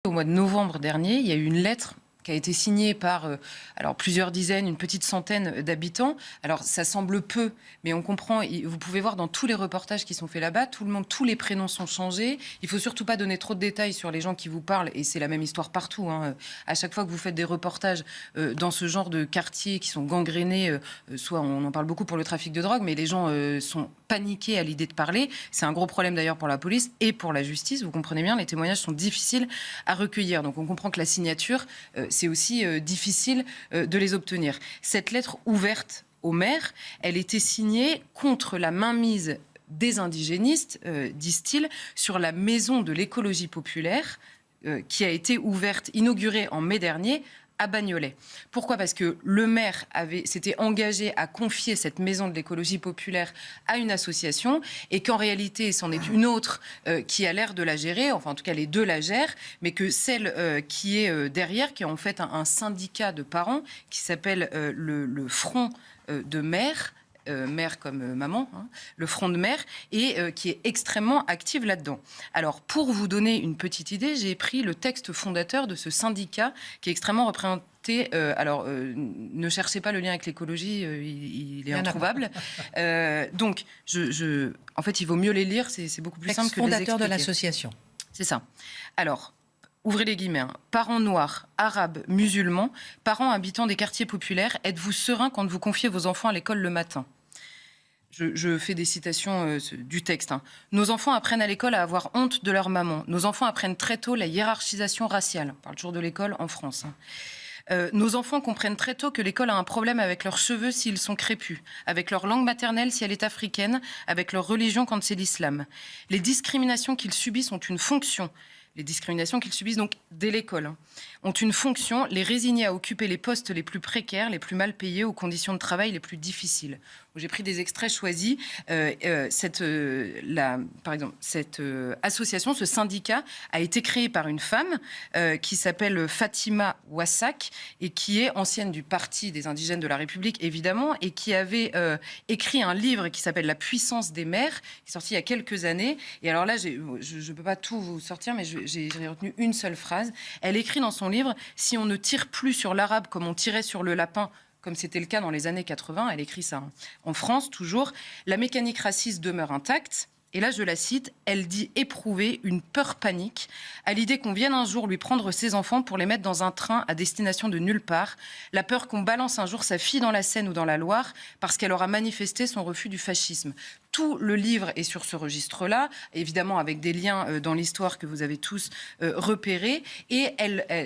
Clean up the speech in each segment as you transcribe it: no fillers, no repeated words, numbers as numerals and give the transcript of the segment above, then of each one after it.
Au mois de novembre dernier, il y a eu une lettre qui a été signée par plusieurs dizaines, une petite centaine d'habitants. Alors, ça semble peu, mais on comprend. Vous pouvez voir dans tous les reportages qui sont faits là-bas, tous les prénoms sont changés. Il ne faut surtout pas donner trop de détails sur les gens qui vous parlent, et c'est la même histoire partout. À chaque fois que vous faites des reportages dans ce genre de quartiers qui sont gangrénés, soit on en parle beaucoup pour le trafic de drogue, mais les gens sont paniqués à l'idée de parler. C'est un gros problème d'ailleurs pour la police et pour la justice. Vous comprenez bien, les témoignages sont difficiles à recueillir. Donc on comprend que la signature, c'est aussi difficile de les obtenir. Cette lettre ouverte au maire, elle était signée contre la mainmise des indigénistes, disent-ils, sur la maison de l'écologie populaire qui a été ouverte, inaugurée en mai dernier à Bagnolet. Pourquoi ? Parce que le maire s'était engagé à confier cette maison de l'écologie populaire à une association et qu'en réalité, c'en est une autre qui a l'air de la gérer, enfin en tout cas les deux la gèrent, mais que celle qui est derrière, qui est en fait un syndicat de parents qui s'appelle le Front de Mères, mère comme maman, le Front de Mères, et qui est extrêmement active là-dedans. Alors, pour vous donner une petite idée, j'ai pris le texte fondateur de ce syndicat qui est extrêmement représenté. Ne cherchez pas le lien avec l'écologie, il est introuvable. Donc, en fait, il vaut mieux les lire, c'est beaucoup plus simple que de les expliquer. Fondateur de l'association. C'est ça. Alors, ouvrez les guillemets, parents noirs, arabes, musulmans, parents habitants des quartiers populaires, êtes-vous sereins quand vous confiez vos enfants à l'école le matin ? Je fais des citations du texte. Nos enfants apprennent à l'école à avoir honte de leur maman. Nos enfants apprennent très tôt la hiérarchisation raciale. On parle toujours de l'école en France. Nos enfants comprennent très tôt que l'école a un problème avec leurs cheveux s'ils sont crépus, avec leur langue maternelle si elle est africaine, avec leur religion quand c'est l'islam. Les discriminations qu'ils subissent ont une fonction. Les discriminations qu'ils subissent donc dès l'école ont une fonction, les résigner à occuper les postes les plus précaires, les plus mal payés, aux conditions de travail les plus difficiles. J'ai pris des extraits choisis. Par exemple, cette association, ce syndicat, a été créé par une femme qui s'appelle Fatima Wassak et qui est ancienne du Parti des indigènes de la République, évidemment, et qui avait écrit un livre qui s'appelle La puissance des mères, qui est sorti il y a quelques années. Et alors là, je ne peux pas tout vous sortir, mais j'ai retenu une seule phrase. Elle écrit dans son livre « Si on ne tire plus sur l'arabe comme on tirait sur le lapin », comme c'était le cas dans les années 80, elle écrit ça. En France, toujours, la mécanique raciste demeure intacte. Et là, je la cite, elle dit éprouver une peur panique à l'idée qu'on vienne un jour lui prendre ses enfants pour les mettre dans un train à destination de nulle part. La peur qu'on balance un jour sa fille dans la Seine ou dans la Loire parce qu'elle aura manifesté son refus du fascisme. Tout le livre est sur ce registre-là, évidemment avec des liens dans l'histoire que vous avez tous repérés. Et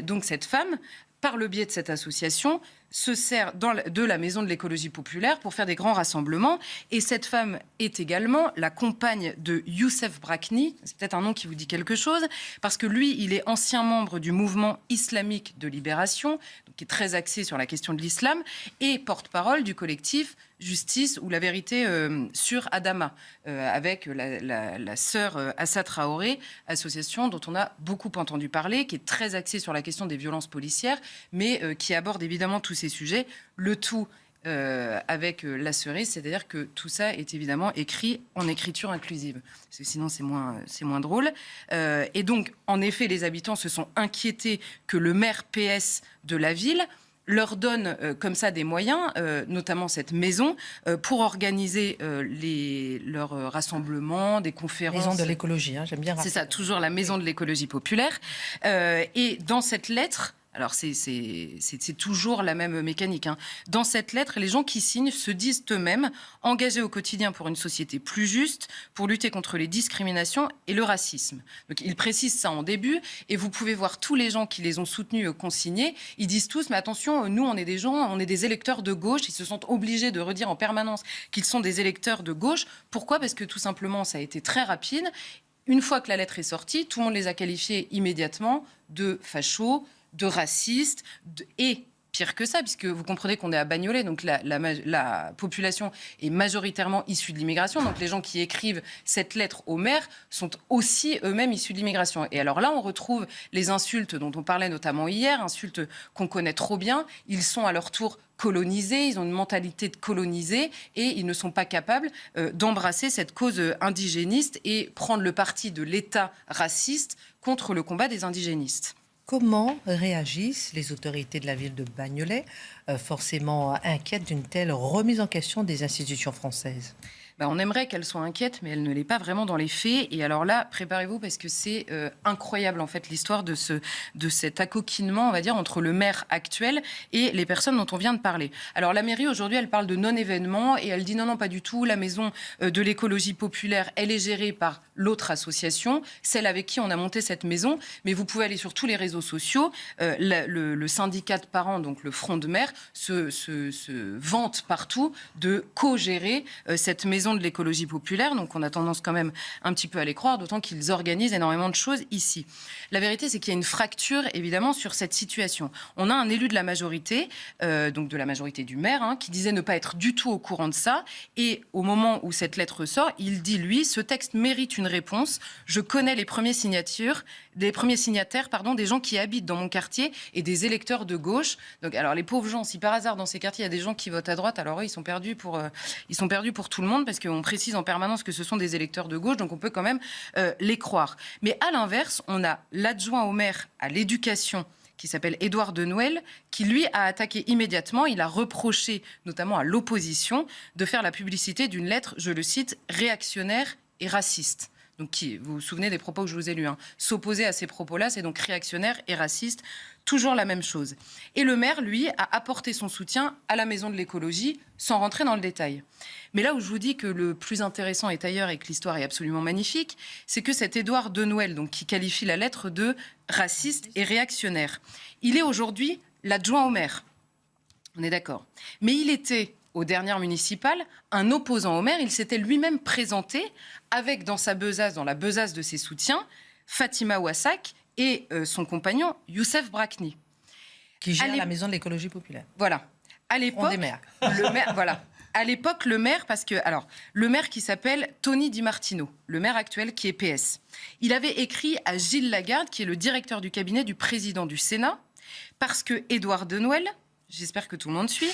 donc cette femme, par le biais de cette association, se sert de la maison de l'écologie populaire pour faire des grands rassemblements. Et cette femme est également la compagne de Youssef Brakni. C'est peut-être un nom qui vous dit quelque chose, parce que lui, il est ancien membre du mouvement islamique de libération, donc qui est très axé sur la question de l'islam, et porte-parole du collectif Justice ou la vérité sur Adama, avec la sœur Assa Traoré, association dont on a beaucoup entendu parler, qui est très axée sur la question des violences policières, mais qui aborde évidemment tous ces sujets, le tout avec la cerise, c'est-à-dire que tout ça est évidemment écrit en écriture inclusive, parce que sinon c'est moins drôle. Et donc, en effet, les habitants se sont inquiétés que le maire PS de la ville leur donne comme ça des moyens, notamment cette maison, pour organiser leurs rassemblements, des conférences. Maison de l'écologie, j'aime bien rappeler. C'est ça, toujours la maison de l'écologie populaire. Et dans cette lettre, alors c'est toujours la même mécanique. Dans cette lettre, les gens qui signent se disent eux-mêmes engagés au quotidien pour une société plus juste, pour lutter contre les discriminations et le racisme. Donc ils précisent ça en début, et vous pouvez voir tous les gens qui les ont soutenus consignés. Ils disent tous, mais attention, nous on est des gens, on est des électeurs de gauche. Ils se sentent obligés de redire en permanence qu'ils sont des électeurs de gauche. Pourquoi ? Parce que tout simplement, ça a été très rapide. Une fois que la lettre est sortie, tout le monde les a qualifiés immédiatement de fachos, de racistes, et pire que ça, puisque vous comprenez qu'on est à Bagnolet, donc la population est majoritairement issue de l'immigration, donc les gens qui écrivent cette lettre au maire sont aussi eux-mêmes issus de l'immigration. Et alors là, on retrouve les insultes dont on parlait notamment hier, insultes qu'on connaît trop bien. Ils sont à leur tour colonisés, ils ont une mentalité de colonisés, et ils ne sont pas capables d'embrasser cette cause indigéniste et prendre le parti de l'État raciste contre le combat des indigénistes. Comment réagissent les autorités de la ville de Bagnolet, forcément inquiètes d'une telle remise en question des institutions françaises? On aimerait qu'elle soit inquiète, mais elle ne l'est pas vraiment dans les faits. Et alors là, préparez-vous parce que c'est incroyable en fait l'histoire de cet acoquinement, on va dire, entre le maire actuel et les personnes dont on vient de parler. Alors la mairie aujourd'hui, elle parle de non-événement et elle dit non, pas du tout. La maison de l'écologie populaire, elle est gérée par l'autre association, celle avec qui on a monté cette maison. Mais vous pouvez aller sur tous les réseaux sociaux. Le syndicat de parents, donc le Front de Mer, se vante partout de co-gérer cette maison de l'écologie populaire, donc on a tendance quand même un petit peu à les croire, d'autant qu'ils organisent énormément de choses ici. La vérité, c'est qu'il y a une fracture, évidemment, sur cette situation. On a un élu de la majorité, donc de la majorité du maire, qui disait ne pas être du tout au courant de ça, et au moment où cette lettre sort, il dit, lui, ce texte mérite une réponse, je connais les premiers signataires, des gens qui habitent dans mon quartier et des électeurs de gauche. Donc, alors les pauvres gens, si par hasard dans ces quartiers il y a des gens qui votent à droite, alors eux, ils sont perdus pour tout le monde, parce qu'on précise en permanence que ce sont des électeurs de gauche, donc on peut quand même les croire. Mais à l'inverse, on a l'adjoint au maire à l'éducation, qui s'appelle Édouard Denouel, qui lui a attaqué immédiatement. Il a reproché notamment à l'opposition de faire la publicité d'une lettre, je le cite, réactionnaire et raciste. Donc, vous vous souvenez des propos que je vous ai lus, s'opposer à ces propos-là, c'est donc réactionnaire et raciste, toujours la même chose. Et le maire, lui, a apporté son soutien à la maison de l'écologie, sans rentrer dans le détail. Mais là où je vous dis que le plus intéressant est ailleurs et que l'histoire est absolument magnifique, c'est que cet Édouard Denouel, donc, qui qualifie la lettre de raciste et réactionnaire, il est aujourd'hui l'adjoint au maire. On est d'accord. Mais il était, aux dernières municipales, un opposant au maire. Il s'était lui-même présenté avec, dans la besace de ses soutiens, Fatima Ouassak et son compagnon Youssef Brakni. Qui gère la maison de l'écologie populaire. Voilà. À l'époque, le maire, voilà. À l'époque, le maire, le maire qui s'appelle Tony Di Martino, le maire actuel qui est PS, il avait écrit à Gilles Lagarde, qui est le directeur du cabinet du président du Sénat, parce que Édouard Denouel, j'espère que tout le monde suit,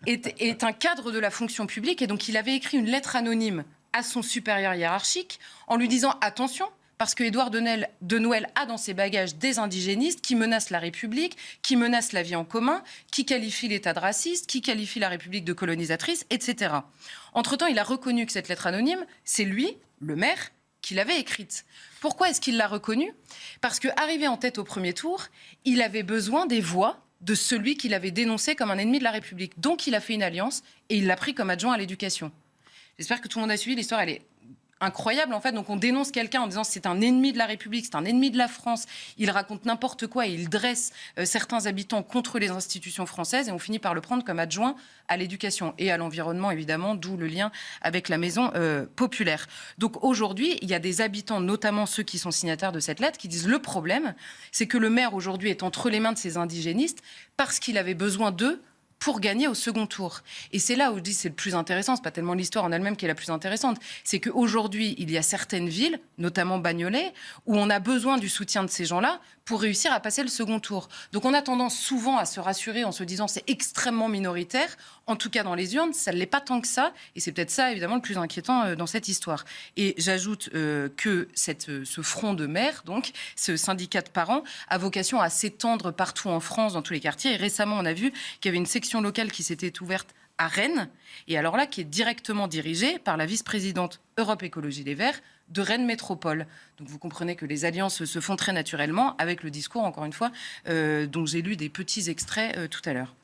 est un cadre de la fonction publique, et donc il avait écrit une lettre anonyme à son supérieur hiérarchique en lui disant « Attention !» parce que Édouard Denouel a dans ses bagages des indigénistes qui menacent la République, qui menacent la vie en commun, qui qualifient l'État de raciste, qui qualifient la République de colonisatrice, etc. Entre-temps, il a reconnu que cette lettre anonyme, c'est lui, le maire, qui l'avait écrite. Pourquoi est-ce qu'il l'a reconnue? Parce qu'arrivé en tête au premier tour, il avait besoin des voix de celui qu'il avait dénoncé comme un ennemi de la République. Donc il a fait une alliance et il l'a pris comme adjoint à l'éducation. J'espère que tout le monde a suivi, l'histoire elle est incroyable en fait. Donc on dénonce quelqu'un en disant c'est un ennemi de la République, c'est un ennemi de la France, il raconte n'importe quoi et il dresse certains habitants contre les institutions françaises et on finit par le prendre comme adjoint à l'éducation et à l'environnement évidemment, d'où le lien avec la maison populaire. Donc aujourd'hui, il y a des habitants, notamment ceux qui sont signataires de cette lettre, qui disent le problème, c'est que le maire aujourd'hui est entre les mains de ces indigénistes parce qu'il avait besoin d'eux pour gagner au second tour. Et c'est là où je dis c'est le plus intéressant, c'est pas tellement l'histoire en elle-même qui est la plus intéressante, c'est qu'aujourd'hui, il y a certaines villes, notamment Bagnolet, où on a besoin du soutien de ces gens-là pour réussir à passer le second tour. Donc on a tendance souvent à se rassurer en se disant c'est extrêmement minoritaire, en tout cas dans les urnes, ça ne l'est pas tant que ça, et c'est peut-être ça évidemment le plus inquiétant dans cette histoire. Et j'ajoute que ce front de maire, donc ce syndicat de parents, a vocation à s'étendre partout en France, dans tous les quartiers, et récemment on a vu qu'il y avait une section locale qui s'était ouverte à Rennes, et alors là qui est directement dirigée par la vice-présidente Europe Écologie Les Verts de Rennes Métropole. Donc vous comprenez que les alliances se font très naturellement avec le discours, encore une fois, dont j'ai lu des petits extraits tout à l'heure.